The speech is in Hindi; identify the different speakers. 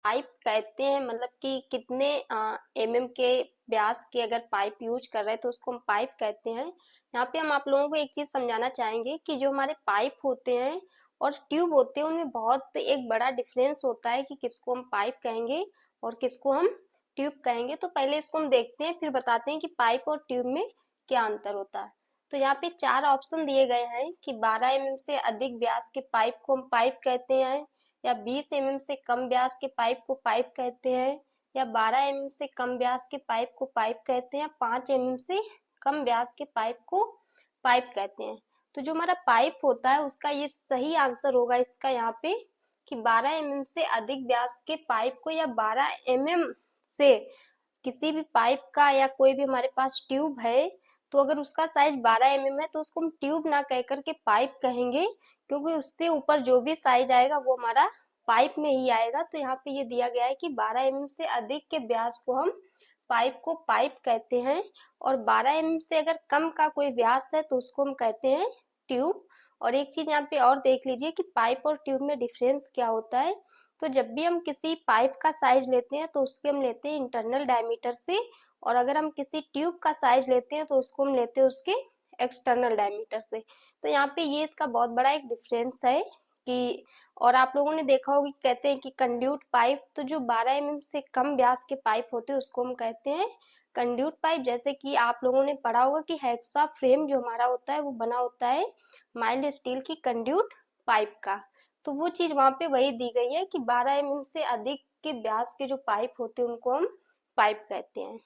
Speaker 1: पाइप कहते हैं, मतलब कि कितने एमएम के व्यास के अगर पाइप यूज कर रहे हैं तो उसको हम पाइप कहते हैं। यहाँ पे हम आप लोगों को एक चीज समझाना चाहेंगे कि जो हमारे पाइप होते हैं और ट्यूब होते हैं उनमें बहुत एक बड़ा डिफरेंस होता है कि किसको हम पाइप कहेंगे और किसको हम ट्यूब कहेंगे। तो पहले इसको हम देखते हैं, फिर बताते हैं कि पाइप और ट्यूब में क्या अंतर होता है। तो यहाँ पे 4 ऑप्शन दिए गए हैं कि 12 एमएम से अधिक व्यास के पाइप को हम पाइप कहते हैं, या 20 एमएम से कम व्यास के पाइप को पाइप कहते हैं, या 12 एमएम से कम व्यास के पाइप को पाइप कहते हैं, 5 एमएम से कम व्यास के पाइप को पाइप कहते हैं। तो जो हमारा पाइप होता है उसका ये सही आंसर होगा इसका यहाँ पे कि 12 एमएम से अधिक व्यास के पाइप को, या 12 एमएम से किसी भी पाइप का, या कोई भी हमारे पास ट्यूब है तो अगर उसका साइज 12 एमएम है तो उसको हम ट्यूब ना कह करके पाइप कहेंगे, क्योंकि उससे ऊपर जो भी साइज आएगा वो हमारा पाइप में ही आएगा। तो यहाँ पे ये दिया गया है कि 12 एमएम से अधिक के व्यास को हम पाइप को पाइप कहते हैं, और 12 एमएम से अगर कम का कोई व्यास है तो उसको हम कहते हैं ट्यूब। और एक चीज यहाँ पे और देख लीजिए कि पाइप और ट्यूब में डिफरेंस क्या होता है। तो जब भी हम किसी पाइप का साइज लेते हैं तो उसके हम लेते हैं इंटरनल डायमीटर से, और अगर हम किसी ट्यूब का साइज लेते हैं तो उसको हम लेते हैं उसके एक्सटर्नल डायमीटर से। तो यहाँ पे ये इसका बहुत बड़ा एक डिफरेंस है कि, और आप लोगों ने देखा होगा कि कहते हैं कि कंड्यूट पाइप, तो जो 12 एमएम से कम व्यास के पाइप होते हैं उसको हम कहते हैं कंड्यूट पाइप। जैसे कि आप लोगों ने पढ़ा होगा कि हेक्सा फ्रेम जो हमारा होता है वो बना होता है माइल्ड स्टील की कंड्यूट पाइप का। तो वो चीज वहां पे वही दी गई है कि 12 एमएम से अधिक के व्यास के जो पाइप होते हैं उनको हम पाइप कहते हैं।